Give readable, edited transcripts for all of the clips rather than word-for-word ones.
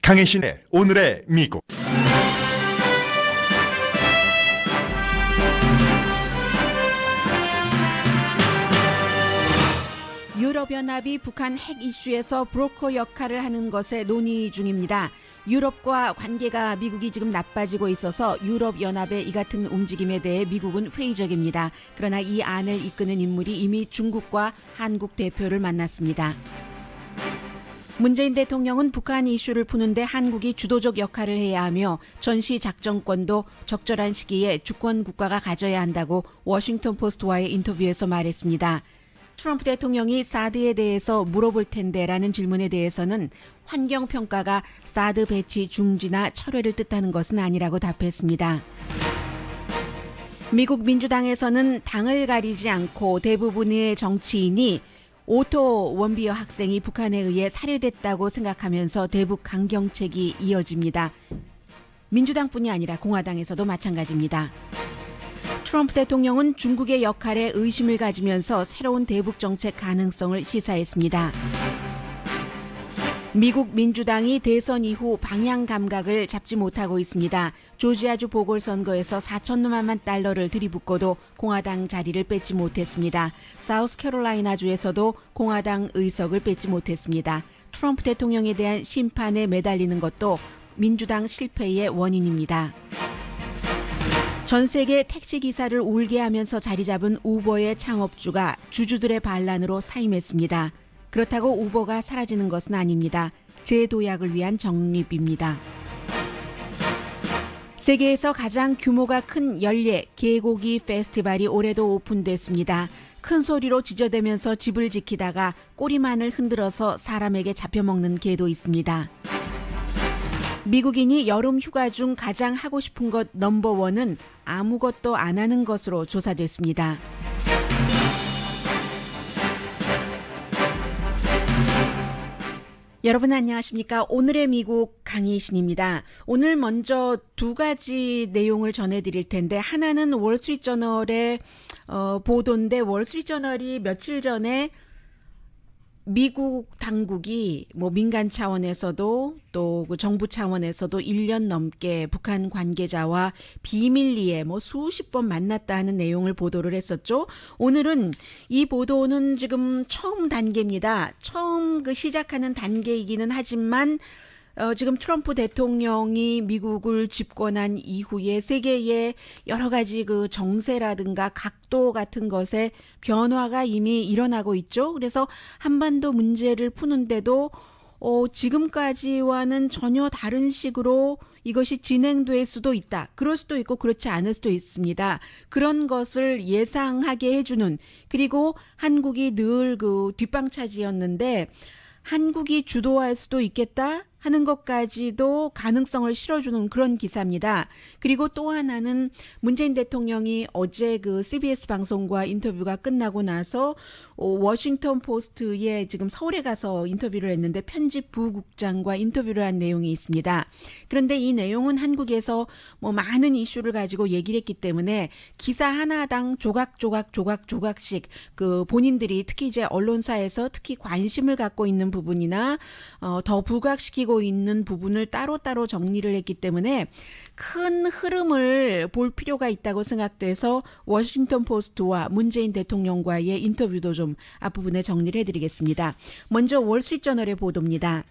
강혜신의 오늘의 미국. 유럽연합이 북한 핵 이슈에서 브로커 역할을 하는 것에 논의 중입니다. 유럽과 관계가 미국이 지금 나빠지고 있어서 유럽연합의 이 같은 움직임에 대해 미국은 회의적입니다. 그러나 이 안을 이끄는 인물이 이미 중국과 한국 대표를 만났습니다. 문재인 대통령은 북한 이슈를 푸는데 한국이 주도적 역할을 해야 하며 전시 작전권도 적절한 시기에 주권 국가가 가져야 한다고 워싱턴 포스트와의 인터뷰에서 말했습니다. 트럼프 대통령이 사드에 대해서 물어볼 텐데라는 질문에 대해서는 환경평가가 사드 배치 중지나 철회를 뜻하는 것은 아니라고 답했습니다. 미국 민주당에서는 당을 가리지 않고 대부분의 정치인이 오토 원비어 학생이 북한에 의해 살해됐다고 생각하면서 대북 강경책이 이어집니다. 민주당뿐이 아니라 공화당에서도 마찬가지입니다. 트럼프 대통령은 중국의 역할에 의심을 가지면서 새로운 대북 정책 가능성을 시사했습니다. 미국 민주당이 대선 이후 방향 감각을 잡지 못하고 있습니다. 조지아주 보궐선거에서 4천만 달러를 들이붓고도 공화당 자리를 뺏지 못했습니다. 사우스캐롤라이나주에서도 공화당 의석을 뺏지 못했습니다. 트럼프 대통령에 대한 심판에 매달리는 것도 민주당 실패의 원인입니다. 전 세계 택시기사를 울게 하면서 자리 잡은 우버의 창업주가 주주들의 반란으로 사임했습니다. 그렇다고 우버가 사라지는 것은 아닙니다. 재도약을 위한 정립입니다. 세계에서 가장 규모가 큰 연례 개고기 페스티벌이 올해도 오픈됐습니다. 큰 소리로 지저대면서 집을 지키다가 꼬리만을 흔들어서 사람에게 잡혀먹는 개도 있습니다. 미국인이 여름 휴가 중 가장 하고 싶은 것 넘버원은 아무것도 안 하는 것으로 조사됐습니다. 여러분 안녕하십니까? 오늘의 미국 강희신입니다. 오늘 먼저 두 가지 내용을 전해드릴 텐데 하나는 월스트리트저널의 보도인데 월스트리트저널이 며칠 전에 미국 당국이 민간 차원에서도 또 그 정부 차원에서도 1년 넘게 북한 관계자와 비밀리에 수십 번 만났다 하는 내용을 보도를 했었죠. 오늘은 이 보도는 지금 처음 단계입니다. 처음 시작하는 단계이기는 하지만 지금 트럼프 대통령이 미국을 집권한 이후에 세계의 여러 가지 그 정세라든가 각도 같은 것에 변화가 이미 일어나고 있죠. 그래서 한반도 문제를 푸는데도 지금까지와는 전혀 다른 식으로 이것이 진행될 수도 있다. 그럴 수도 있고 그렇지 않을 수도 있습니다. 그런 것을 예상하게 해주는, 그리고 한국이 늘 그 뒷방차지였는데 한국이 주도할 수도 있겠다 하는 것까지도 가능성을 실어주는 그런 기사입니다. 그리고 또 하나는 문재인 대통령이 어제 그 CBS 방송과 인터뷰가 끝나고 나서 워싱턴 포스트에 지금 서울에 가서 인터뷰를 했는데 편집 부국장과 인터뷰를 한 내용이 있습니다. 그런데 이 내용은 한국에서 많은 이슈를 가지고 얘기를 했기 때문에 기사 하나당 조각씩 그 본인들이 특히 이제 언론사에서 특히 관심을 갖고 있는 부분이나 더 부각시키고 있는 부분을 따로따로 정리를 했기 때문에 큰 흐름을 볼 필요가 있다고 생각돼서 워싱턴 포스트와 문재인 대통령과의 인터뷰도 좀 앞부분에 정리를 해드리겠습니다. 먼저 월스트리트저널의 보도입니다.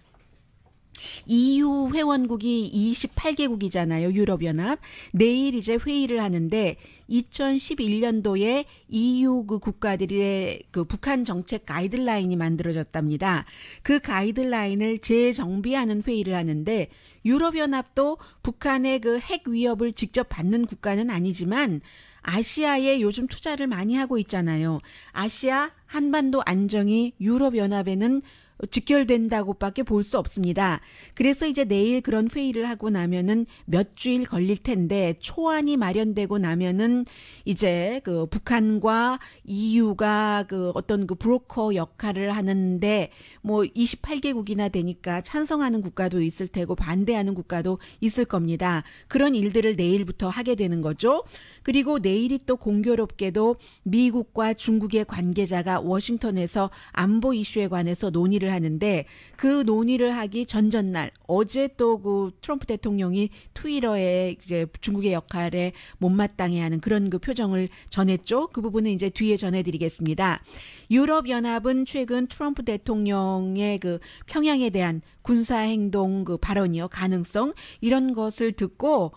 EU 회원국이 28개국이잖아요. 유럽연합. 내일 이제 회의를 하는데 2011년도에 EU 그 국가들의 그 북한 정책 가이드라인이 만들어졌답니다. 그 가이드라인을 재정비하는 회의를 하는데 유럽연합도 북한의 그 핵 위협을 직접 받는 국가는 아니지만 아시아에 요즘 투자를 많이 하고 있잖아요. 아시아 한반도 안정이 유럽연합에는 직결된다고밖에 볼 수 없습니다. 그래서 이제 내일 그런 회의를 하고 나면은 몇 주일 걸릴 텐데 초안이 마련되고 나면은 이제 그 북한과 EU가 그 어떤 그 브로커 역할을 하는데 28개국이나 되니까 찬성하는 국가도 있을 테고 반대하는 국가도 있을 겁니다. 그런 일들을 내일부터 하게 되는 거죠. 그리고 내일이 또 공교롭게도 미국과 중국의 관계자가 워싱턴에서 안보 이슈에 관해서 논의를 논의를 하는데 그 논의를 하기 전날 어제 또 그 트럼프 대통령이 트위터에 이제 중국의 역할에 못마땅해하는 그런 그 표정을 전했죠. 그 부분은 이제 뒤에 전해드리겠습니다. 유럽연합은 최근 트럼프 대통령의 그 평양에 대한 군사행동 그 발언이요, 가능성 이런 것을 듣고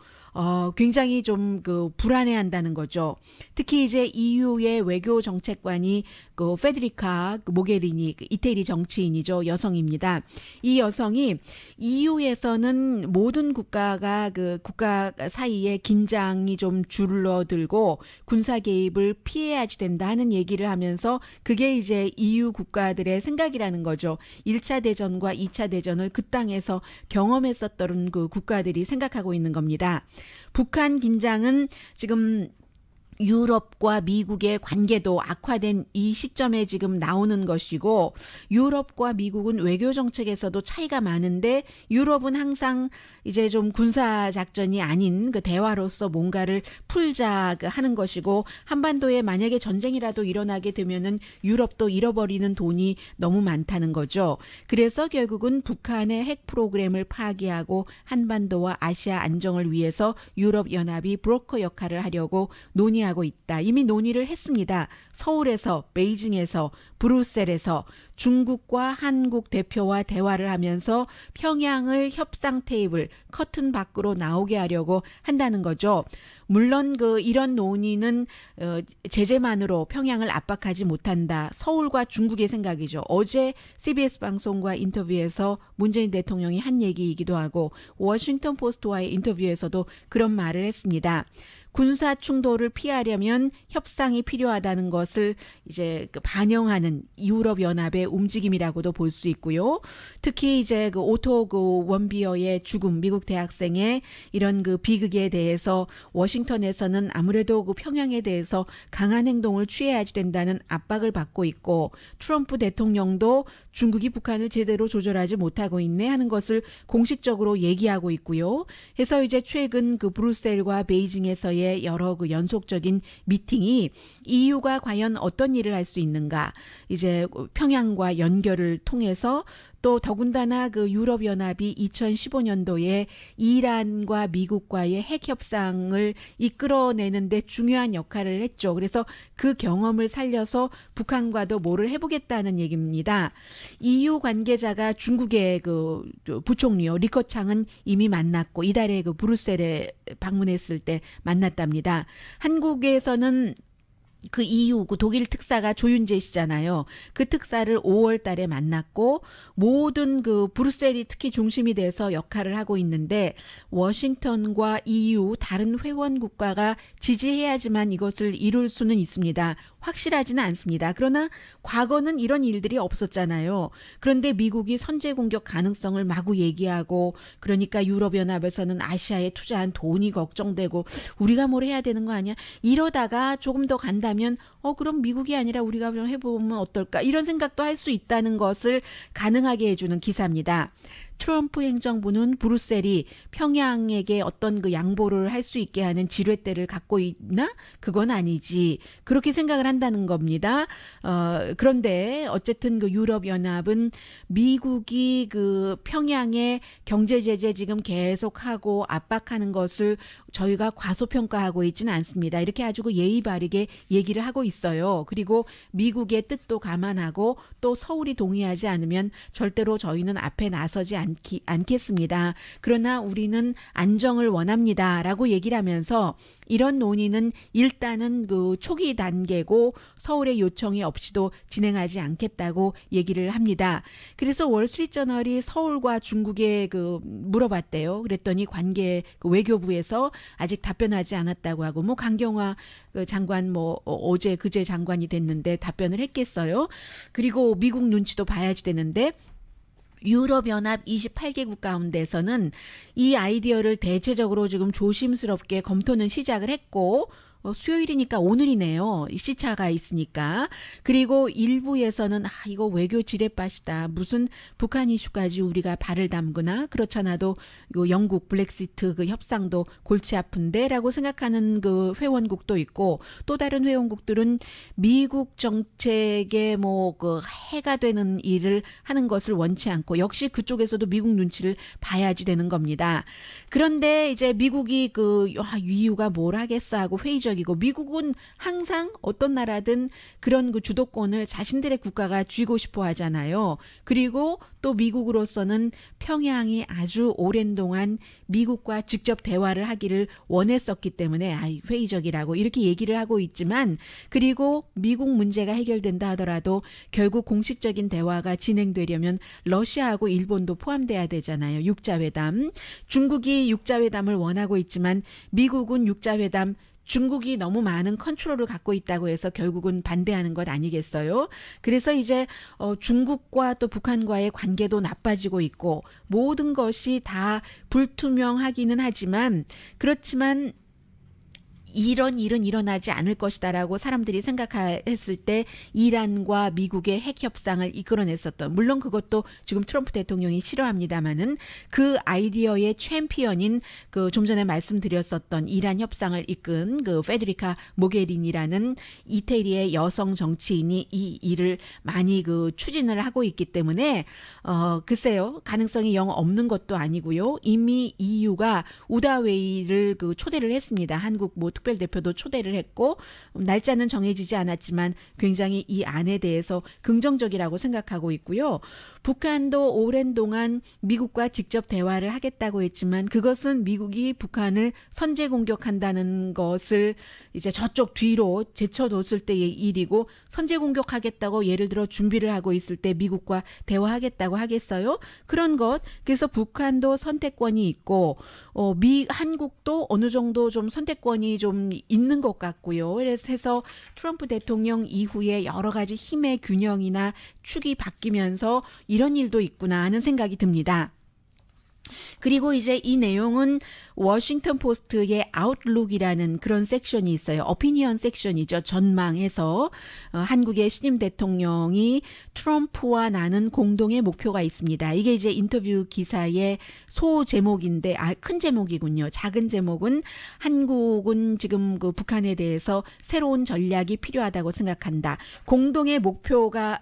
굉장히 좀 그 불안해한다는 거죠. 특히 이제 EU의 외교 정책관이 그 페데리카 모게리니 이태리 정치인이죠. 여성입니다. 이 여성이 EU에서는 모든 국가가 그 국가 사이에 긴장이 좀 줄어들고 군사 개입을 피해야지 된다 하는 얘기를 하면서 그게 이제 EU 국가들의 생각이라는 거죠. 1차 대전과 2차 대전을 그 땅에서 경험했었던 그 국가들이 생각하고 있는 겁니다. 북한 긴장은 지금 유럽과 미국의 관계도 악화된 이 시점에 지금 나오는 것이고 유럽과 미국은 외교 정책에서도 차이가 많은데 유럽은 항상 이제 좀 군사 작전이 아닌 그 대화로서 뭔가를 풀자 하는 것이고 한반도에 만약에 전쟁이라도 일어나게 되면은 유럽도 잃어버리는 돈이 너무 많다는 거죠. 그래서 결국은 북한의 핵 프로그램을 파기하고 한반도와 아시아 안정을 위해서 유럽 연합이 브로커 역할을 하려고 논의하고 있다. 이미 논의를 했습니다. 서울에서, 베이징에서, 브뤼셀에서 중국과 한국 대표와 대화를 하면서 평양을 협상 테이블, 커튼 밖으로 나오게 하려고 한다는 거죠. 물론 이런 논의는 제재만으로 평양을 압박하지 못한다. 서울과 중국의 생각이죠. 어제 CBS 방송과 인터뷰에서 문재인 대통령이 한 얘기이기도 하고 워싱턴 포스트와의 인터뷰에서도 그런 말을 했습니다. 군사 충돌을 피하려면 협상이 필요하다는 것을 이제 반영하는 유럽 연합의 움직임이라고도 볼 수 있고요. 특히 이제 그 오토 그 원비어의 죽음, 미국 대학생의 이런 그 비극에 대해서 워싱턴에서는 아무래도 그 평양에 대해서 강한 행동을 취해야지 된다는 압박을 받고 있고 트럼프 대통령도 중국이 북한을 제대로 조절하지 못하고 있네 하는 것을 공식적으로 얘기하고 있고요. 해서 이제 최근 그 브뤼셀과 베이징에서의 여러 그 연속적인 미팅이 EU가 과연 어떤 일을 할 수 있는가, 이제 평양과 연결을 통해서 또 더군다나 그 유럽연합이 2015년도에 이란과 미국과의 핵 협상을 이끌어내는데 중요한 역할을 했죠. 그래서 그 경험을 살려서 북한과도 뭐를 해보겠다는 얘기입니다. EU 관계자가 중국의 그 부총리요 리커창은 이미 만났고 이달에 그 브뤼셀에 방문했을 때 만났답니다. 한국에서는 그 EU 그 독일 특사가 조윤재 씨잖아요. 그 특사를 5월 달에 만났고 모든 그 브뤼셀이 특히 중심이 돼서 역할을 하고 있는데 워싱턴과 EU 다른 회원 국가가 지지해야지만 이것을 이룰 수는 있습니다. 확실하지는 않습니다. 그러나 과거는 이런 일들이 없었잖아요. 그런데 미국이 선제 공격 가능성을 마구 얘기하고 그러니까 유럽연합에서는 아시아에 투자한 돈이 걱정되고 우리가 뭘 해야 되는 거 아니야? 이러다가 조금 더 간다면 그럼 미국이 아니라 우리가 좀 해보면 어떨까? 이런 생각도 할 수 있다는 것을 가능하게 해주는 기사입니다. 트럼프 행정부는 브뤼셀이 평양에게 어떤 그 양보를 할 수 있게 하는 지렛대를 갖고 있나? 그건 아니지. 그렇게 생각을 한다는 겁니다. 그런데 어쨌든 그 유럽연합은 미국이 그 평양에 경제 제재 지금 계속하고 압박하는 것을 저희가 과소평가하고 있지는 않습니다. 이렇게 아주 그 예의 바르게 얘기를 하고 있어요. 그리고 미국의 뜻도 감안하고 또 서울이 동의하지 않으면 절대로 저희는 앞에 나서지 않겠습니다. 그러나 우리는 안정을 원합니다라고 얘기를 하면서 이런 논의는 일단은 그 초기 단계고 서울의 요청이 없이도 진행하지 않겠다고 얘기를 합니다. 그래서 월스트리트저널이 서울과 중국에 그 물어봤대요. 그랬더니 관계 그 외교부에서 아직 답변하지 않았다고 하고 뭐 강경화 그 장관 뭐 어제 그제 장관이 됐는데 답변을 했겠어요. 그리고 미국 눈치도 봐야지 되는데 유럽연합 28개국 가운데서는 이 아이디어를 대체적으로 지금 조심스럽게 검토는 시작을 했고 수요일이니까 오늘이네요. 시차가 있으니까. 그리고 일부에서는 이거 외교 지뢰밭이다. 무슨 북한 이슈까지 우리가 발을 담그나? 그렇잖아도 요 영국 브렉시트 그 협상도 골치 아픈데라고 생각하는 그 회원국도 있고 또 다른 회원국들은 미국 정책에 뭐 그 해가 되는 일을 하는 것을 원치 않고 역시 그쪽에서도 미국 눈치를 봐야지 되는 겁니다. 그런데 이제 미국이 그 이유가 뭘 하겠어 하고 회의적이고 미국은 항상 어떤 나라든 그런 그 주도권을 자신들의 국가가 쥐고 싶어 하잖아요. 그리고 또 미국으로서는 평양이 아주 오랜 동안 미국과 직접 대화를 하기를 원했었기 때문에 회의적이라고 이렇게 얘기를 하고 있지만 그리고 미국 문제가 해결된다 하더라도 결국 공식적인 대화가 진행되려면 러시아하고 일본도 포함돼야 되잖아요. 육자회담. 중국이 육자회담을 원하고 있지만 미국은 육자회담 중국이 너무 많은 컨트롤을 갖고 있다고 해서 결국은 반대하는 것 아니겠어요? 그래서 이제 중국과 또 북한과의 관계도 나빠지고 있고 모든 것이 다 불투명하기는 하지만 그렇지만 이런 일은 일어나지 않을 것이다라고 사람들이 생각했을 때 이란과 미국의 핵 협상을 이끌어냈었던 물론 그것도 지금 트럼프 대통령이 싫어합니다마는 그 아이디어의 챔피언인 그 좀 전에 말씀드렸었던 이란 협상을 이끈 그 페데리카 모게리니라는 이태리의 여성 정치인이 이 일을 많이 그 추진을 하고 있기 때문에 글쎄요 가능성이 영 없는 것도 아니고요 이미 EU가 우다웨이를 그 초대를 했습니다. 한국 뭐 특별대표도 초대를 했고 날짜는 정해지지 않았지만 굉장히 이 안에 대해서 긍정적이라고 생각하고 있고요. 북한도 오랜 동안 미국과 직접 대화를 하겠다고 했지만 그것은 미국이 북한을 선제 공격한다는 것을 이제 저쪽 뒤로 제쳐뒀을 때의 일이고 선제 공격하겠다고 예를 들어 준비를 하고 있을 때 미국과 대화하겠다고 하겠어요? 그런 것. 그래서 북한도 선택권이 있고 한국도 어느 정도 좀 선택권이 좀 있는 것 같고요. 그래서 트럼프 대통령 이후에 여러 가지 힘의 균형이나 축이 바뀌면서 이런 일도 있구나 하는 생각이 듭니다. 그리고 이제 이 내용은 워싱턴 포스트의 아웃룩이라는 그런 섹션이 있어요. 오피니언 섹션이죠. 전망에서 한국의 신임 대통령이 트럼프와 나는 공동의 목표가 있습니다. 이게 이제 인터뷰 기사의 소 제목인데 큰 제목이군요. 작은 제목은 한국은 지금 그 북한에 대해서 새로운 전략이 필요하다고 생각한다. 공동의 목표가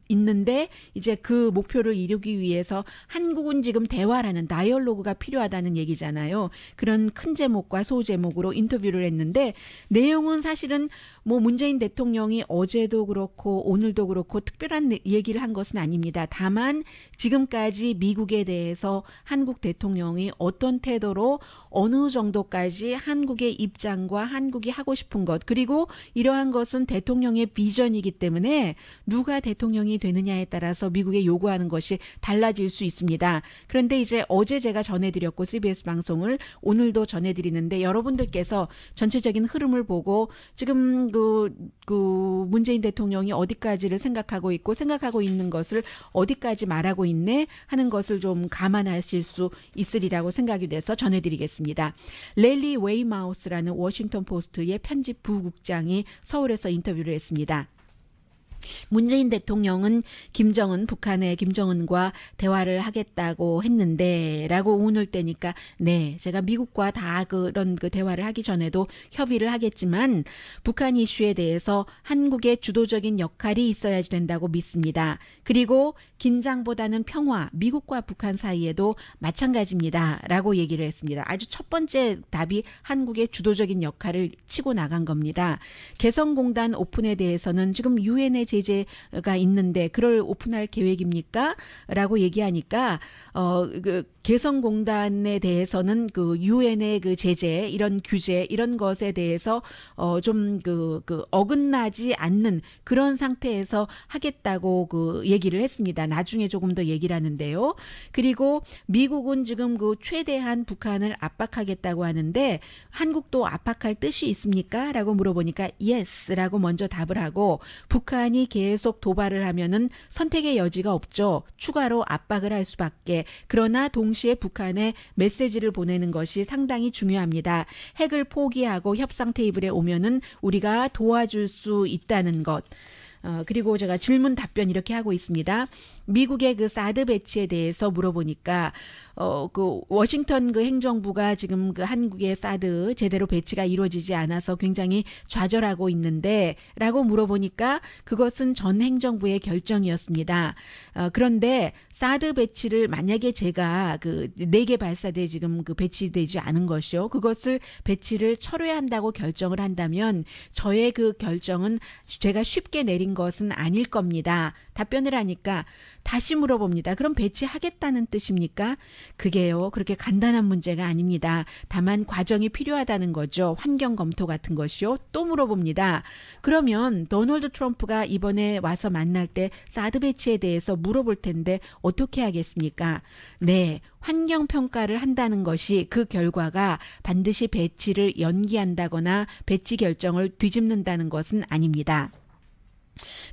있는데 이제 그 목표를 이루기 위해서 한국은 지금 대화라는 다이얼로그가 필요하다는 얘기잖아요. 그런 큰 제목과 소 제목으로 인터뷰를 했는데 내용은 사실은 뭐 문재인 대통령이 어제도 그렇고 오늘도 그렇고 특별한 얘기를 한 것은 아닙니다. 다만 지금까지 미국에 대해서 한국 대통령이 어떤 태도로 어느 정도까지 한국의 입장과 한국이 하고 싶은 것 그리고 이러한 것은 대통령의 비전이기 때문에 누가 대통령이 되느냐에 따라서 미국에 요구하는 것이 달라질 수 있습니다. 그런데 이제 어제 제가 전해드렸고 CBS 방송을 오늘도 전해드리는데 여러분들께서 전체적인 흐름을 보고 지금 그 문재인 대통령이 어디까지를 생각하고 있고 생각하고 있는 것을 어디까지 말하고 있네 하는 것을 좀 감안하실 수 있으리라고 생각이 돼서 전해드리겠습니다. 랠리 웨이마우스라는 워싱턴 포스트의 편집 부국장이 서울에서 인터뷰를 했습니다. 문재인 대통령은 북한의 김정은과 대화를 하겠다고 했는데 라고 운을 떼니까 네 제가 미국과 다 그런 그 대화를 하기 전에도 협의를 하겠지만 북한 이슈에 대해서 한국의 주도적인 역할이 있어야지 된다고 믿습니다. 그리고 긴장보다는 평화 미국과 북한 사이에도 마찬가지입니다 라고 얘기를 했습니다. 아주 첫 번째 답이 한국의 주도적인 역할을 치고 나간 겁니다. 개성공단 오픈에 대해서는 지금 유엔의 제재가 있는데 그걸 오픈할 계획입니까? 라고 얘기하니까 그 개성공단에 대해서는 그 유엔의 그 제재 이런 규제 이런 것에 대해서 좀 그 어긋나지 않는 그런 상태에서 하겠다고 그 얘기를 했습니다. 나중에 조금 더 얘기를 하는데요. 그리고 미국은 지금 그 최대한 북한을 압박하겠다고 하는데 한국도 압박할 뜻이 있습니까? 라고 물어보니까 yes라고 먼저 답을 하고 북한이 북한이 계속 도발을 하면은 선택의 여지가 없죠. 추가로 압박을 할 수밖에. 그러나 동시에 북한에 메시지를 보내는 것이 상당히 중요합니다. 핵을 포기하고 협상 테이블에 오면은 우리가 도와줄 수 있다는 것. 그리고 제가 질문 답변 이렇게 하고 있습니다. 미국의 그 사드 배치에 대해서 물어보니까 그 워싱턴 그 행정부가 지금 그 한국의 사드 제대로 배치가 이루어지지 않아서 굉장히 좌절하고 있는데라고 물어보니까 그것은 전 행정부의 결정이었습니다. 그런데 사드 배치를 만약에 제가 그 4개 발사대 지금 그 배치되지 않은 것이요. 그것을 배치를 철회한다고 결정을 한다면 저의 그 결정은 제가 쉽게 내린 것은 아닐 겁니다. 답변을 하니까 다시 물어봅니다. 그럼 배치하겠다는 뜻입니까? 그게요, 그렇게 간단한 문제가 아닙니다. 다만 과정이 필요하다는 거죠. 환경 검토 같은 것이요. 또 물어봅니다. 그러면 도널드 트럼프가 이번에 와서 만날 때 사드 배치에 대해서 물어볼 텐데 어떻게 하겠습니까? 네, 환경 평가를 한다는 것이 그 결과가 반드시 배치를 연기한다거나 배치 결정을 뒤집는다는 것은 아닙니다.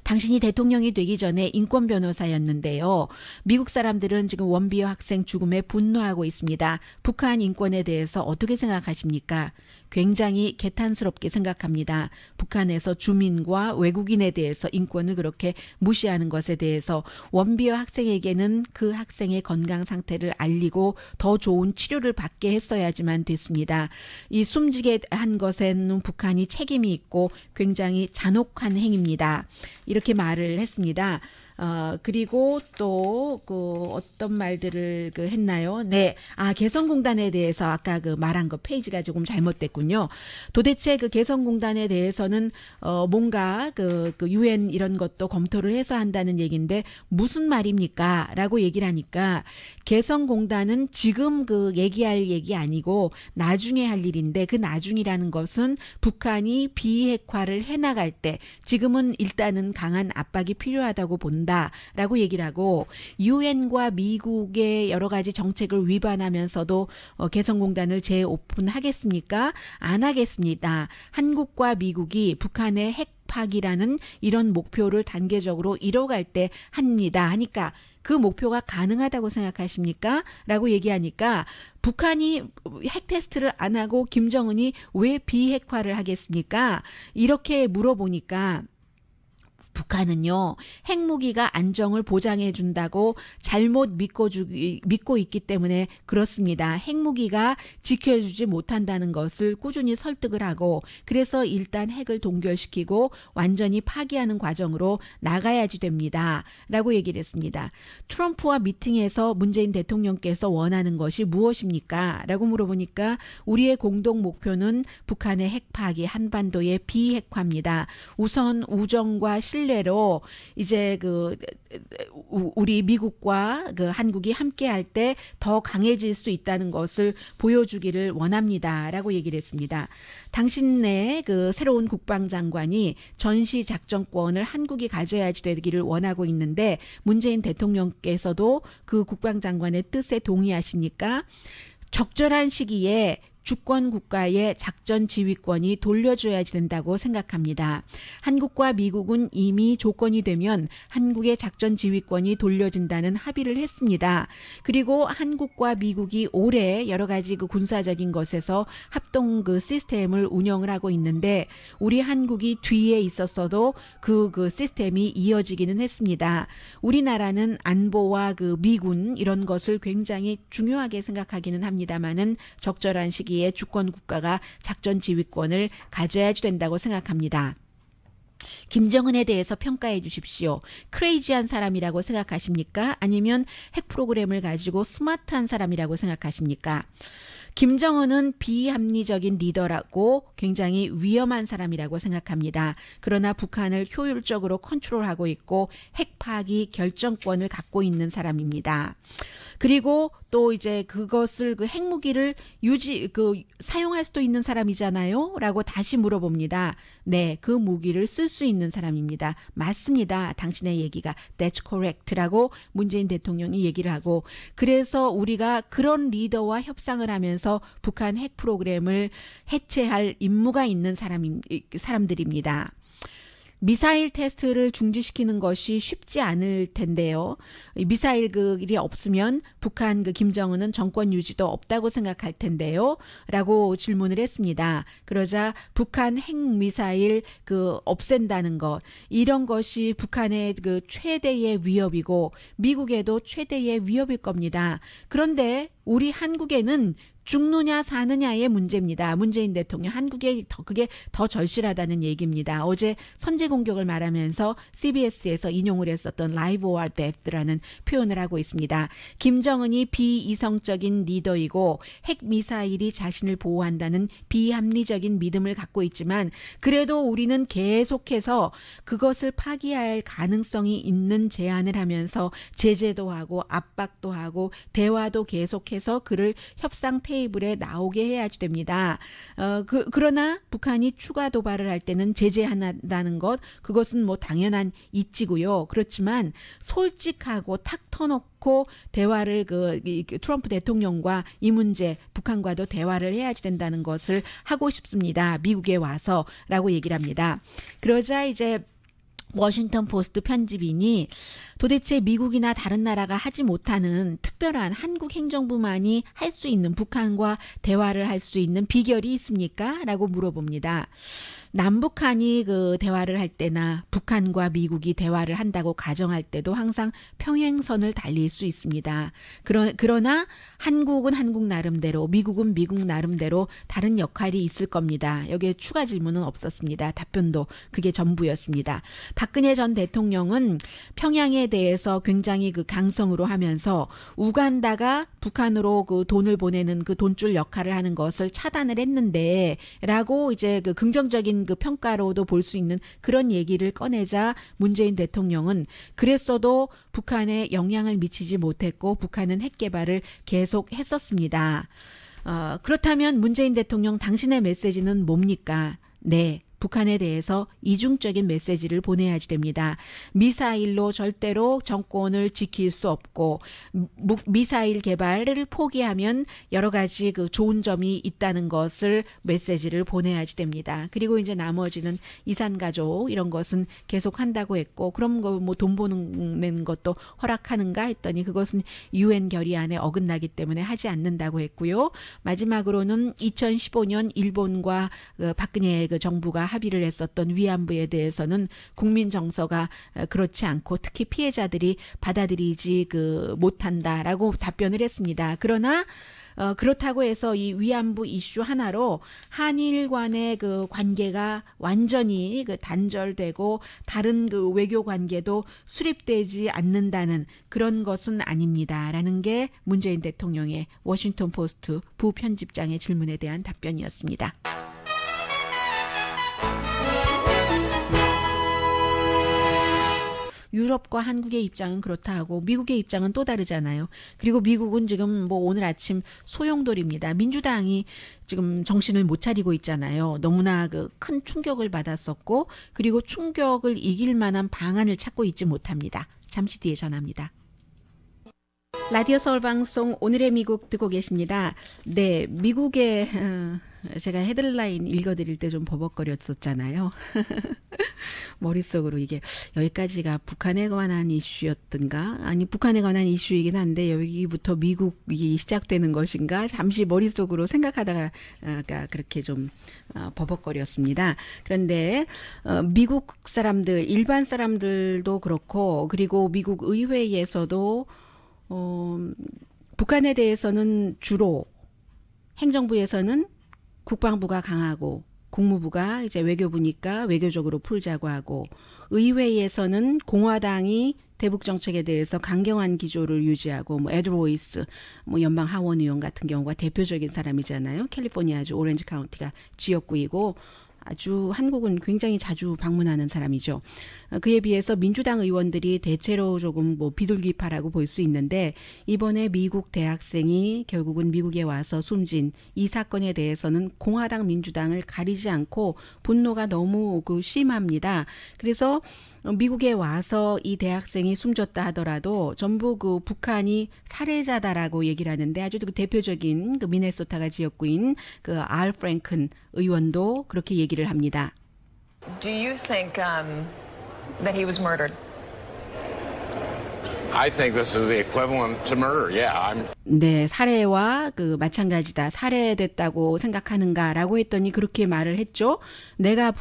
당신이 대통령이 되기 전에 인권 변호사였는데요. 미국 사람들은 지금 원비어 학생 죽음에 분노하고 있습니다. 북한 인권에 대해서 어떻게 생각하십니까? 굉장히 개탄스럽게 생각합니다. 북한에서 주민과 외국인에 대해서 인권을 그렇게 무시하는 것에 대해서 원비어 학생에게는 그 학생의 건강 상태를 알리고 더 좋은 치료를 받게 했어야지만 됐습니다. 이 숨지게 한 것에는 북한이 책임이 있고 굉장히 잔혹한 행위입니다. 이렇게 말을 했습니다. 그리고 또 그 어떤 말들을 그 했나요? 네. 개성공단에 대해서 아까 그 말한 거 페이지가 조금 잘못됐군요. 도대체 그 개성공단에 대해서는 뭔가 그 UN 이런 것도 검토를 해서 한다는 얘기인데 무슨 말입니까? 라고 얘기를 하니까 개성공단은 지금 그 얘기할 얘기 아니고 나중에 할 일인데 그 나중이라는 것은 북한이 비핵화를 해나갈 때 지금은 일단은 강한 압박이 필요하다고 본다라고 얘기를 하고 유엔과 미국의 여러 가지 정책을 위반하면서도 개성공단을 재오픈하겠습니까? 안 하겠습니다. 한국과 미국이 북한의 핵 파기라는 이런 목표를 단계적으로 이뤄갈 때 합니다. 하니까 그 목표가 가능하다고 생각하십니까? 라고 얘기하니까 북한이 핵 테스트를 안 하고 김정은이 왜 비핵화를 하겠습니까? 이렇게 물어보니까 북한은요, 핵무기가 안정을 보장해 준다고 잘못 믿고 있기 때문에 그렇습니다. 핵무기가 지켜주지 못한다는 것을 꾸준히 설득을 하고 그래서 일단 핵을 동결시키고 완전히 파기하는 과정으로 나가야지 됩니다. 라고 얘기를 했습니다. 트럼프와 미팅에서 문재인 대통령께서 원하는 것이 무엇입니까? 라고 물어보니까 우리의 공동 목표는 북한의 핵 파기, 한반도의 비핵화입니다. 우선 우정과 신뢰로 이제 우리 미국과 한국이 함께 할 때 더 강해질 수 있다는 것을 보여주기를 원합니다라고 얘기를 했습니다. 당신네 새로운 국방장관이 전시 작전권을 한국이 가져야지 되기를 원하고 있는데 문재인 대통령께서도 그 국방장관의 뜻에 동의하십니까? 적절한 시기에 주권 국가의 작전 지휘권이 돌려줘야지 된다고 생각합니다. 한국과 미국은 이미 조건이 되면 한국의 작전 지휘권이 돌려진다는 합의를 했습니다. 그리고 한국과 미국이 올해 여러 가지 군사적인 것에서 합동 시스템을 운영을 하고 있는데 우리 한국이 뒤에 있었어도 그 시스템이 이어지기는 했습니다. 우리나라는 안보와 미군 이런 것을 굉장히 중요하게 생각하기는 합니다만은 적절한 시기 주권 국가가 작전 지휘권을 가져야 된다고 생각합니다. 김정은에 대해서 평가해 주십시오. 크레이지한 사람이라고 생각하십니까? 아니면 핵 프로그램을 가지고 스마트한 사람이라고 생각하십니까? 김정은은 비합리적인 리더라고 굉장히 위험한 사람이라고 생각합니다. 그러나 북한을 효율적으로 컨트롤하고 있고 핵 파기 결정권을 갖고 있는 사람입니다. 그리고 또 이제 그것을 핵무기를 사용할 수도 있는 사람이잖아요? 라고 다시 물어봅니다. 네, 그 무기를 쓸 수 있는 사람입니다. 맞습니다. 당신의 얘기가 That's correct라고 문재인 대통령이 얘기를 하고 그래서 우리가 그런 리더와 협상을 하면서 북한 핵 프로그램을 해체할 임무가 있는 사람들입니다. 미사일 테스트를 중지시키는 것이 쉽지 않을 텐데요. 미사일이 없으면 북한 김정은은 정권 유지도 없다고 생각할 텐데요. 라고 질문을 했습니다. 그러자 북한 핵미사일 없앤다는 것, 이런 것이 북한의 최대의 위협이고 미국에도 최대의 위협일 겁니다. 그런데 우리 한국에는 죽느냐 사느냐의 문제입니다. 문재인 대통령 한국에 그게 더 절실하다는 얘기입니다. 어제 선제 공격을 말하면서 CBS에서 인용을 했었던 Live or Death라는 표현을 하고 있습니다. 김정은이 비이성적인 리더이고 핵미사일이 자신을 보호한다는 비합리적인 믿음을 갖고 있지만 그래도 우리는 계속해서 그것을 파기할 가능성이 있는 제안을 하면서 제재도 하고 압박도 하고 대화도 계속해서 그를 협상 테이블에 나오게 해야지 됩니다. 그러나 북한이 추가 도발을 할 때는 제재한다는 것, 그것은 뭐 당연한 이치고요. 그렇지만 솔직하고 탁 터놓고 대화를 트럼프 대통령과 이 문제 북한과도 대화를 해야지 된다는 것을 하고 싶습니다. 미국에 와서라고 얘기를 합니다. 그러자 이제 워싱턴 포스트 편집인이 도대체 미국이나 다른 나라가 하지 못하는 특별한 한국 행정부만이 할 수 있는 북한과 대화를 할 수 있는 비결이 있습니까? 라고 물어봅니다. 남북한이 대화를 할 때나 북한과 미국이 대화를 한다고 가정할 때도 항상 평행선을 달릴 수 있습니다. 그러나 한국은 한국 나름대로, 미국은 미국 나름대로 다른 역할이 있을 겁니다. 여기에 추가 질문은 없었습니다. 답변도 그게 전부였습니다. 박근혜 전 대통령은 평양에 대해서 굉장히 강성으로 하면서 우간다가 북한으로 돈을 보내는 돈줄 역할을 하는 것을 차단을 했는데 라고 이제 긍정적인 평가로도 볼 수 있는 그런 얘기를 꺼내자 문재인 대통령은 그랬어도 북한에 영향을 미치지 못했고 북한은 핵 개발을 계속 했었습니다. 그렇다면 문재인 대통령 당신의 메시지는 뭡니까? 네. 북한에 대해서 이중적인 메시지를 보내야지 됩니다. 미사일로 절대로 정권을 지킬 수 없고 미사일 개발을 포기하면 여러 가지 좋은 점이 있다는 것을 메시지를 보내야지 됩니다. 그리고 이제 나머지는 이산가족 이런 것은 계속 한다고 했고 그럼 돈 보는 것도 허락하는가 했더니 그것은 UN 결의안에 어긋나기 때문에 하지 않는다고 했고요. 마지막으로는 2015년 일본과 박근혜 정부가 합의를 했었던 위안부에 대해서는 국민 정서가 그렇지 않고 특히 피해자들이 받아들이지 못한다라고 답변을 했습니다. 그러나 그렇다고 해서 이 위안부 이슈 하나로 한일 간의 관계가 완전히 단절되고 다른 외교 관계도 수립되지 않는다는 그런 것은 아닙니다라는 게 문재인 대통령의 워싱턴 포스트 부편집장의 질문에 대한 답변이었습니다. 유럽과 한국의 입장은 그렇다 하고 미국의 입장은 또 다르잖아요. 그리고 미국은 지금 오늘 아침 소용돌이입니다. 민주당이 지금 정신을 못 차리고 있잖아요. 너무나 큰 충격을 받았었고 그리고 충격을 이길 만한 방안을 찾고 있지 못합니다. 잠시 뒤에 전합니다. 라디오 서울 방송 오늘의 미국 듣고 계십니다. 네, 미국의 제가 헤드라인 읽어드릴 때 좀 버벅거렸었잖아요. 머릿속으로 이게 여기까지가 북한에 관한 이슈였던가? 아니 북한에 관한 이슈이긴 한데 여기부터 미국이 시작되는 것인가? 잠시 머릿속으로 생각하다가 그렇게 좀 버벅거렸습니다. 그런데 미국 사람들, 일반 사람들도 그렇고 그리고 미국 의회에서도 북한에 대해서는 주로 행정부에서는 국방부가 강하고 국무부가 이제 외교부니까 외교적으로 풀자고 하고 의회에서는 공화당이 대북 정책에 대해서 강경한 기조를 유지하고 에드 로이스 연방 하원 의원 같은 경우가 대표적인 사람이잖아요. 캘리포니아주 오렌지 카운티가 지역구이고 아주 한국은 굉장히 자주 방문하는 사람이죠. 그에 비해서 민주당 의원들이 대체로 조금 비둘기파라고 볼 수 있는데 이번에 미국 대학생이 결국은 미국에 와서 숨진 이 사건에 대해서는 공화당 민주당을 가리지 않고 분노가 너무 심합니다. 그래서 미국에 와서 이 대학생이 숨졌다 하더라도 전부 북한이 살해자다라고 얘기를 하는데 아주 대표적인 미네소타가 지역구인 알 프랭큰 의원도 그렇게 얘기를 합니다. Do you think that he was murdered? I think this is the equivalent to murder. Yeah, 네, 살해와 그 마찬가지다. 살해됐다고 생각하는가라고 했더니 그렇게 말을 했죠. 내가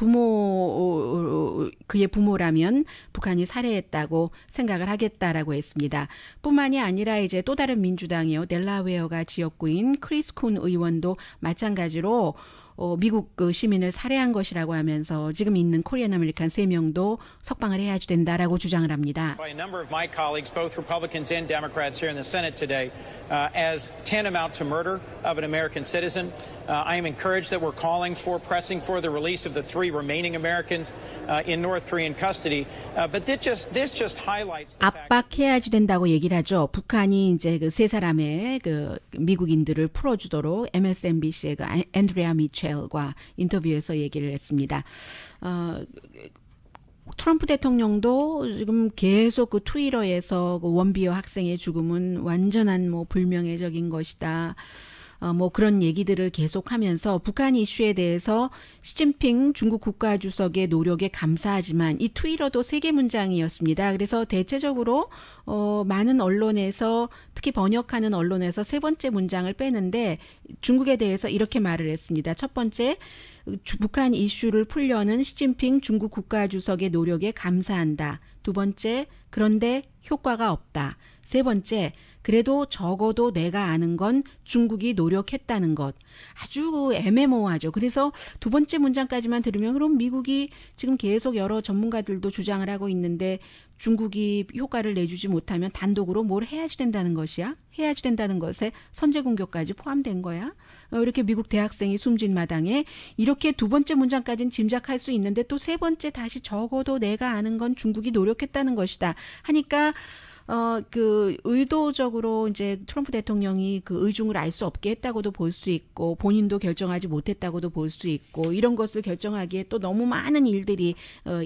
그의 부모라면 북한이 살해했다고 생각을 하겠다라고 했습니다. 뿐만이 아니라 이제 또 다른 민주당이요. 델라웨어가 지역구인 크리스 쿤 의원도 마찬가지로 미국 그 시민을 살해한 것이라고 하면서 지금 있는 코리안 아메리칸 3명도 석방을 해야 된다라고 주장을 합니다. By a number of my colleagues, both Republicans and Democrats here in the Senate today, as tantamount to murder of an American citizen. I am encouraged that we're pressing for the release of the 3 remaining Americans in North Korean custody. But this just highlights the fact. 압박해야지 된다고 얘기를 하죠. 북한이 이제 그 3사람의 그 미국인들을 풀어주도록 MSNBC의 그 앤드레아 미첼과 인터뷰에서 얘기를 했습니다. 트럼프 대통령도 지금 계속 그 트위터에서 그 원비어 학생의 죽음은 완전한 뭐 불명예적인 것이다. 뭐 그런 얘기들을 계속하면서 북한 이슈에 대해서 시진핑 중국 국가주석의 노력에 감사하지만 이 트위터도 3개 문장이었습니다. 그래서 대체적으로 많은 언론에서 특히 번역하는 언론에서 3번째 문장을 빼는데 중국에 대해서 이렇게 말을 했습니다. 첫 번째, 북한 이슈를 풀려는 시진핑 중국 국가주석의 노력에 감사한다. 두 번째, 그런데 효과가 없다. 세 번째, 그래도 적어도 내가 아는 건 중국이 노력했다는 것. 아주 애매모호하죠. 그래서 두 번째 문장까지만 들으면 그럼 미국이 지금 계속 여러 전문가들도 주장을 하고 있는데 중국이 효과를 내주지 못하면 단독으로 뭘 해야지 된다는 것이야? 해야지 된다는 것에 선제 공격까지 포함된 거야? 이렇게 미국 대학생이 숨진 마당에 이렇게 두 번째 문장까지는 짐작할 수 있는데 또 세 번째 다시 적어도 내가 아는 건 중국이 노력했다는 것이다. 하니까 그 의도적으로 이제 트럼프 대통령이 그 의중을 알 수 없게 했다고도 볼 수 있고 본인도 결정하지 못했다고도 볼 수 있고 이런 것을 결정하기에 또 너무 많은 일들이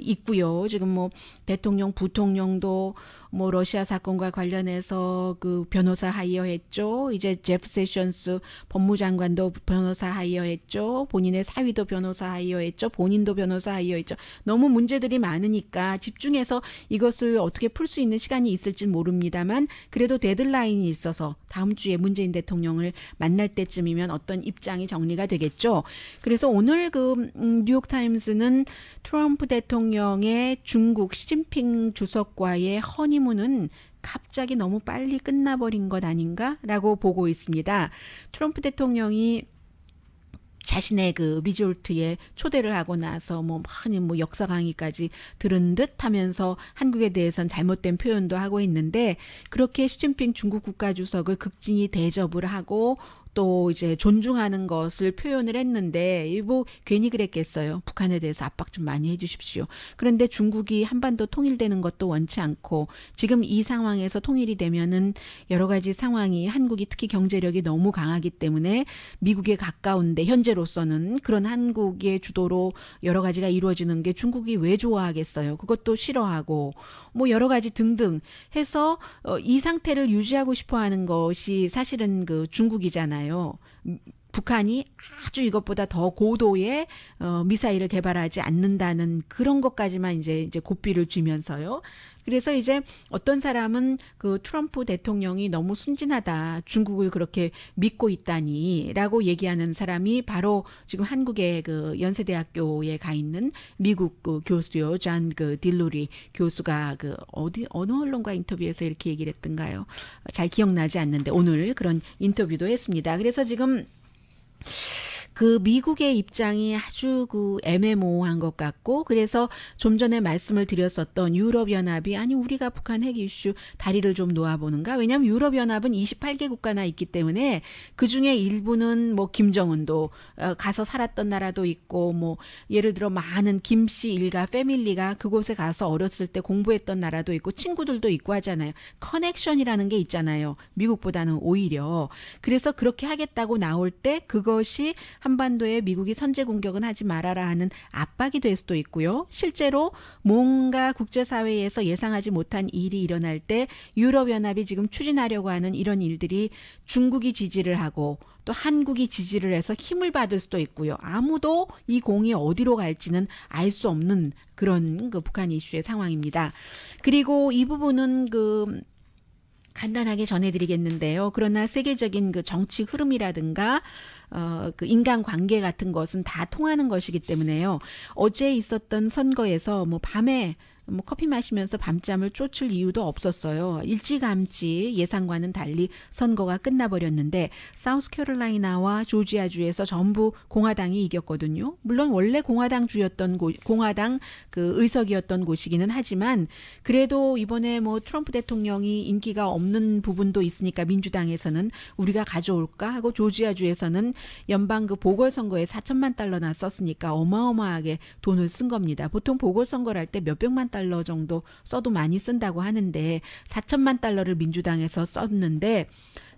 있고요. 지금 뭐 대통령, 부통령도 뭐 러시아 사건과 관련해서 그 변호사 하이어했죠. 이제 제프 세션스 법무장관도 변호사 하이어했죠. 본인의 사위도 변호사 하이어했죠. 본인도 변호사 하이어했죠. 너무 문제들이 많으니까 집중해서 이것을 어떻게 풀 수 있는 시간이 있을지 모릅니다만 그래도 데드라인이 있어서 다음 주에 문재인 대통령을 만날 때쯤이면 어떤 입장이 정리가 되겠죠. 그래서 오늘 그 뉴욕타임스는 트럼프 대통령의 중국 시진핑 주석과의 허니문은 갑자기 너무 빨리 끝나버린 것 아닌가라고 보고 있습니다. 트럼프 대통령이 자신의 그 리조트에 초대를 하고 나서 뭐 많이 뭐 역사 강의까지 들은 듯 하면서 한국에 대해서는 잘못된 표현도 하고 있는데 그렇게 시진핑 중국 국가주석을 극진히 대접을 하고 또 이제 존중하는 것을 표현을 했는데 뭐 괜히 그랬겠어요. 북한에 대해서 압박 좀 많이 해주십시오. 그런데 중국이 한반도 통일되는 것도 원치 않고 지금 이 상황에서 통일이 되면은 여러 가지 상황이 한국이 특히 경제력이 너무 강하기 때문에 미국에 가까운데 현재로서는 그런 한국의 주도로 여러 가지가 이루어지는 게 중국이 왜 좋아하겠어요. 그것도 싫어하고 뭐 여러 가지 등등 해서 이 상태를 유지하고 싶어하는 것이 사실은 그 중국이잖아요. 북한이 아주 이것보다 더 고도의 미사일을 개발하지 않는다는 그런 것까지만 이제 고삐를 쥐면서요. 그래서 이제 어떤 사람은 그 트럼프 대통령이 너무 순진하다. 중국을 그렇게 믿고 있다니라고 얘기하는 사람이 바로 지금 한국의 그 연세대학교에 가 있는 미국 그 교수요. 잔 그 딜루리 교수가 그 어느 언론과 인터뷰에서 이렇게 얘기를 했던가요? 잘 기억나지 않는데 오늘 그런 인터뷰도 했습니다. 그래서 지금 그 미국의 입장이 아주 그 애매모호한 것 같고 그래서 좀 전에 말씀을 드렸었던 유럽연합이 아니 우리가 북한 핵 이슈 다리를 좀 놓아보는가? 왜냐하면 유럽연합은 28개 국가나 있기 때문에 그중에 일부는 뭐 김정은도 가서 살았던 나라도 있고 뭐 예를 들어 많은 김씨 일가 패밀리가 그곳에 가서 어렸을 때 공부했던 나라도 있고 친구들도 있고 하잖아요. 커넥션이라는 게 있잖아요. 미국보다는 오히려. 그래서 그렇게 하겠다고 나올 때 그것이 한반도에 미국이 선제 공격은 하지 말아라 하는 압박이 될 수도 있고요. 실제로 뭔가 국제사회에서 예상하지 못한 일이 일어날 때 유럽연합이 지금 추진하려고 하는 이런 일들이 중국이 지지를 하고 또 한국이 지지를 해서 힘을 받을 수도 있고요. 아무도 이 공이 어디로 갈지는 알 수 없는 그런 그 북한 이슈의 상황입니다. 그리고 이 부분은 간단하게 전해드리겠는데요. 그러나 세계적인 그 정치 흐름이라든가 그 인간 관계 같은 것은 다 통하는 것이기 때문에요. 어제 있었던 선거에서 밤에 커피 마시면서 밤잠을 쫓을 이유도 없었어요. 일찌감치 예상과는 달리 선거가 끝나버렸는데 사우스캐롤라이나와 조지아주에서 전부 공화당이 이겼거든요. 물론 원래 공화당 그 의석이었던 곳이기는 하지만 그래도 이번에 트럼프 대통령이 인기가 없는 부분도 있으니까 민주당에서는 우리가 가져올까 하고 조지아주에서는 연방 그 보궐선거에 4천만 달러나 썼으니까 어마어마하게 돈을 쓴 겁니다. 보통 보궐선거를 할 때 몇백만 달러 정도 써도 많이 쓴다고 하는데 4천만 달러를 민주당에서 썼는데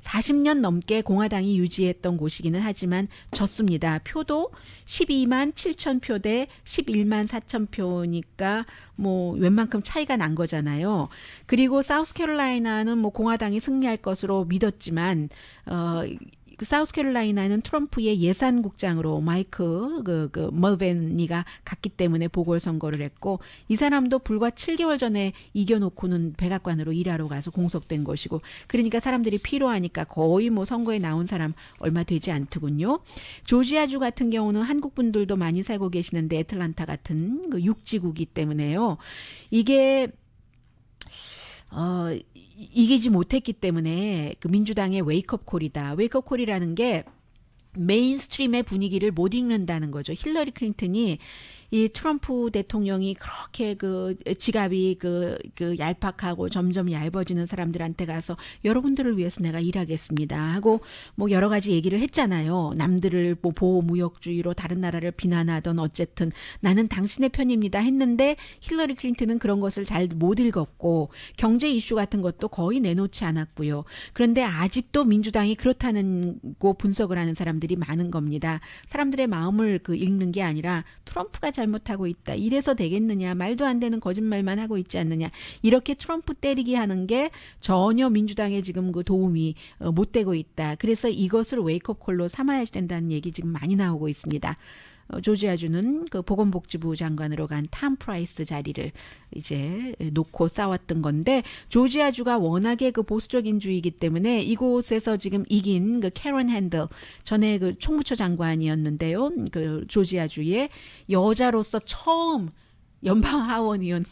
40년 넘게 공화당이 유지했던 곳이기는 하지만 졌습니다. 표도 12만 7천 표 대 11만 4천 표니까 웬만큼 차이가 난 거잖아요. 그리고 사우스캐롤라이나는 공화당이 승리할 것으로 믿었지만 그 사우스캐롤라이나는 트럼프의 예산국장으로 마이크 멀베니가 갔기 때문에 보궐선거를 했고 이 사람도 불과 7개월 전에 이겨놓고는 백악관으로 일하러 가서 공석된 것이고 그러니까 사람들이 필요하니까 거의 선거에 나온 사람 얼마 되지 않더군요. 조지아주 같은 경우는 한국 분들도 많이 살고 계시는데 애틀란타 같은 그 육지구이기 때문에요. 이게 이기지 못했기 때문에 그 민주당의 웨이크업 콜이다. 웨이크업 콜이라는 게 메인스트림의 분위기를 못 읽는다는 거죠. 힐러리 클린턴이 이 트럼프 대통령이 그렇게 그 지갑이 그 얄팍하고 점점 얇아지는 사람들한테 가서 여러분들을 위해서 내가 일하겠습니다 하고 여러 가지 얘기를 했잖아요. 남들을 보호무역주의로 다른 나라를 비난하던 어쨌든 나는 당신의 편입니다 했는데 힐러리 클린턴은 그런 것을 잘 못 읽었고 경제 이슈 같은 것도 거의 내놓지 않았고요. 그런데 아직도 민주당이 그렇다는 거 분석을 하는 사람들이 많은 겁니다. 사람들의 마음을 읽는 게 아니라 트럼프가 잘못하고 있다. 이래서 되겠느냐. 말도 안 되는 거짓말만 하고 있지 않느냐. 이렇게 트럼프 때리기 하는 게 전혀 민주당에 지금 그 도움이 못 되고 있다. 그래서 이것을 웨이크업 콜로 삼아야 된다는 얘기 지금 많이 나오고 있습니다. 조지아주는 그 보건복지부 장관으로 간 탐 프라이스 자리를 이제 놓고 싸웠던 건데 조지아주가 워낙에 그 보수적인 주의이기 때문에 이곳에서 지금 이긴 그 캐런 핸들 전에 그 총무처 장관이었는데요. 그 조지아주의 여자로서 처음 연방 하원의원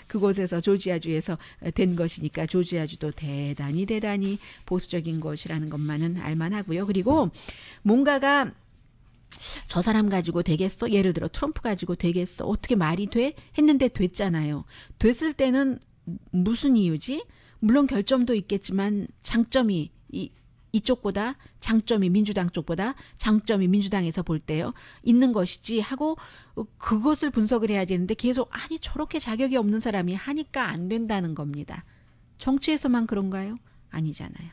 그곳에서 조지아주에서 된 것이니까 조지아주도 대단히 보수적인 것이라는 것만은 알만하고요. 그리고 뭔가가 저 사람 가지고 되겠어? 예를 들어 트럼프 가지고 되겠어? 어떻게 말이 돼? 했는데 됐잖아요. 됐을 때는 무슨 이유지? 물론 결점도 있겠지만 장점이 이쪽보다 장점이 민주당 쪽보다 장점이 민주당에서 볼 때요. 있는 것이지 하고 그것을 분석을 해야 되는데 계속 아니 저렇게 자격이 없는 사람이 하니까 안 된다는 겁니다. 정치에서만 그런가요? 아니잖아요.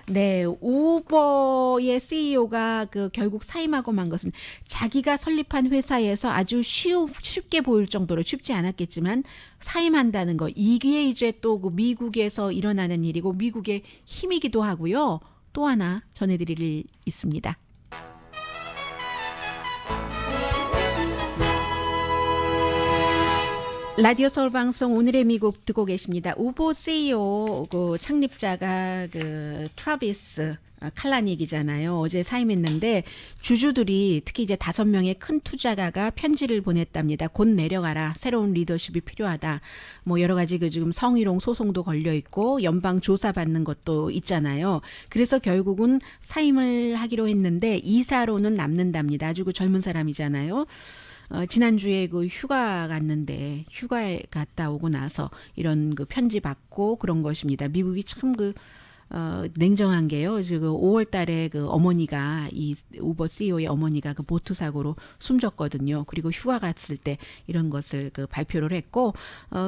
네, 우버의 CEO가 결국 사임하고 만 것은 자기가 설립한 회사에서 아주 쉽게 보일 정도로 쉽지 않았겠지만 사임한다는 거. 이게 이제 또 미국에서 일어나는 일이고 미국의 힘이기도 하고요. 또 하나 전해드릴 일 있습니다. 라디오 서울 방송 오늘의 미국 듣고 계십니다. 우버 CEO 그 창립자가 트라비스 칼라닉이잖아요. 어제 사임했는데 주주들이 특히 이제 5명의 큰 투자가가 편지를 보냈답니다. 곧 내려가라. 새로운 리더십이 필요하다. 여러 가지 지금 성희롱 소송도 걸려 있고 연방 조사 받는 것도 있잖아요. 그래서 결국은 사임을 하기로 했는데 이사로는 남는답니다. 아주 젊은 사람이잖아요. 지난주에 휴가 갔는데 휴가에 갔다 오고 나서 이런 편지 받고 그런 것입니다. 미국이 참 냉정한 게요. 지금 5월 달에 그 어머니가 이 우버 CEO의 어머니가 그 보트 사고로 숨졌거든요. 그리고 휴가 갔을 때 이런 것을 그 발표를 했고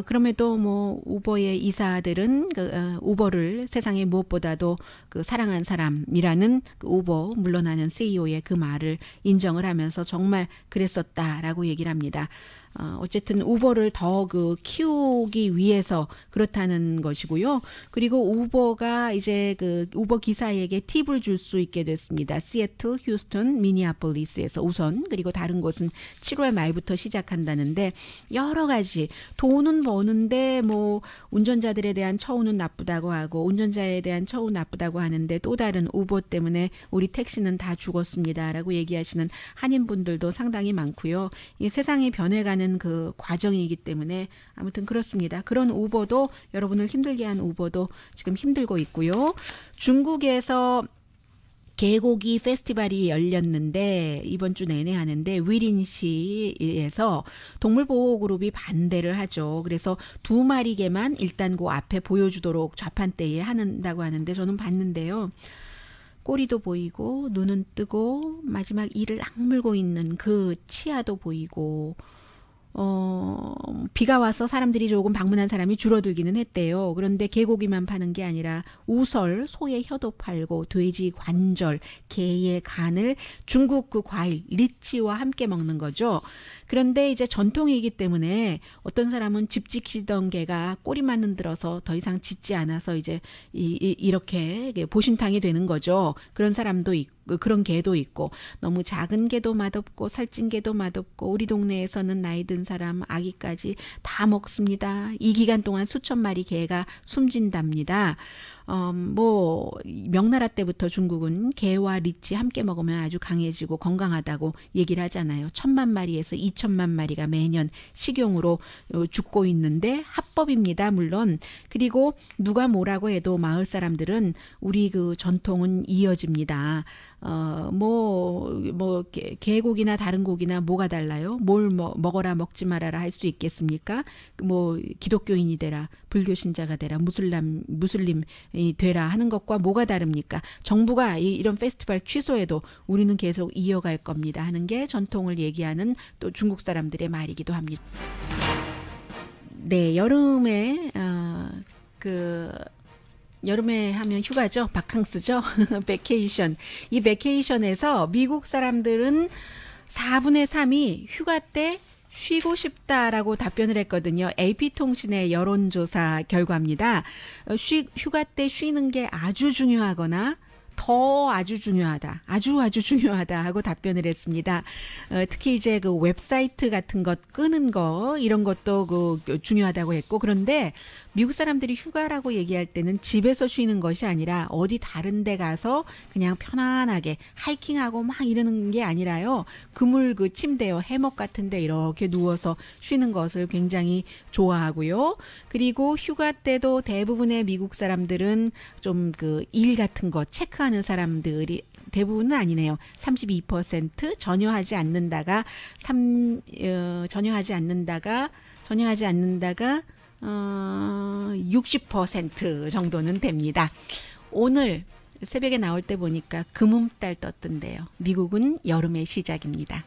그럼에도 뭐 우버의 이사들은 그 우버를 세상에 무엇보다도 그 사랑한 사람이라는 그 우버 물러나는 CEO의 그 말을 인정을 하면서 정말 그랬었다라고 얘기를 합니다. 어쨌든 우버를 더 그 키우기 위해서 그렇다는 것이고요. 그리고 우버가 이제 그 우버 기사에게 팁을 줄 수 있게 됐습니다. 시애틀, 휴스턴, 미니애폴리스에서 우선 그리고 다른 곳은 7월 말부터 시작한다는데 여러 가지 돈은 버는데 뭐 운전자들에 대한 처우는 나쁘다고 하고 운전자에 대한 처우 나쁘다고 하는데 또 다른 우버 때문에 우리 택시는 다 죽었습니다라고 얘기하시는 한인분들도 상당히 많고요. 이 세상이 변해가는 그 과정이기 때문에 아무튼 그렇습니다. 그런 우버도 여러분을 힘들게 한 우버도 지금 힘들고 있고요. 중국에서 개고기 페스티벌이 열렸는데 이번 주 내내 하는데 위린시에서 동물보호그룹이 반대를 하죠. 그래서 2마리 개만 일단 그 앞에 보여주도록 좌판대에 한다고 하는데 저는 봤는데요. 꼬리도 보이고 눈은 뜨고 마지막 이를 악물고 있는 그 치아도 보이고 비가 와서 사람들이 조금 방문한 사람이 줄어들기는 했대요. 그런데 개고기만 파는 게 아니라 우설, 소의 혀도 팔고 돼지 관절, 개의 간을 중국 그 과일 리치와 함께 먹는 거죠. 그런데 이제 전통이기 때문에 어떤 사람은 집 지키던 개가 꼬리만 흔들어서 더 이상 짖지 않아서 이제 이렇게 보신탕이 되는 거죠. 그런 사람도 있고 그런 개도 있고 너무 작은 개도 맛없고 살찐 개도 맛없고 우리 동네에서는 나이 든 사람 아기까지 다 먹습니다. 이 기간 동안 수천 마리 개가 숨진답니다. 뭐 명나라 때부터 중국은 개와 리치 함께 먹으면 아주 강해지고 건강하다고 얘기를 하잖아요. 1000만 마리에서 2000만 마리가 매년 식용으로 죽고 있는데 합법입니다. 물론. 그리고 누가 뭐라고 해도 마을 사람들은 우리 그 전통은 이어집니다. 개고기나 다른 고기나 뭐가 달라요? 뭘 먹어라 먹지 말아라 할 수 있겠습니까? 뭐 기독교인이 되라, 불교 신자가 되라, 무슬림이 되라 하는 것과 뭐가 다릅니까? 정부가 이런 페스티벌 취소해도 우리는 계속 이어갈 겁니다 하는 게 전통을 얘기하는 또 중국 사람들의 말이기도 합니다. 네, 여름에 하면 휴가죠. 바캉스죠. 베케이션. 이 베케이션에서 미국 사람들은 4분의 3이 휴가 때 쉬고 싶다라고 답변을 했거든요. AP통신의 여론조사 결과입니다. 휴가 때 쉬는 게 아주 중요하거나 더 아주 중요하다. 아주 중요하다 하고 답변을 했습니다. 특히 이제 그 웹사이트 같은 것 끄는 거 이런 것도 그 중요하다고 했고 그런데 미국 사람들이 휴가라고 얘기할 때는 집에서 쉬는 것이 아니라 어디 다른 데 가서 그냥 편안하게 하이킹하고 막 이러는 게 아니라요. 그물 그 침대요. 해먹 같은 데 이렇게 누워서 쉬는 것을 굉장히 좋아하고요. 그리고 휴가 때도 대부분의 미국 사람들은 좀 그 일 같은 거 체크하는 사람들이 대부분은 아니네요. 32% 전혀 하지 않는다가 60% 정도는 됩니다. 오늘 새벽에 나올 때 보니까 금음달 떴던데요. 미국은 여름의 시작입니다.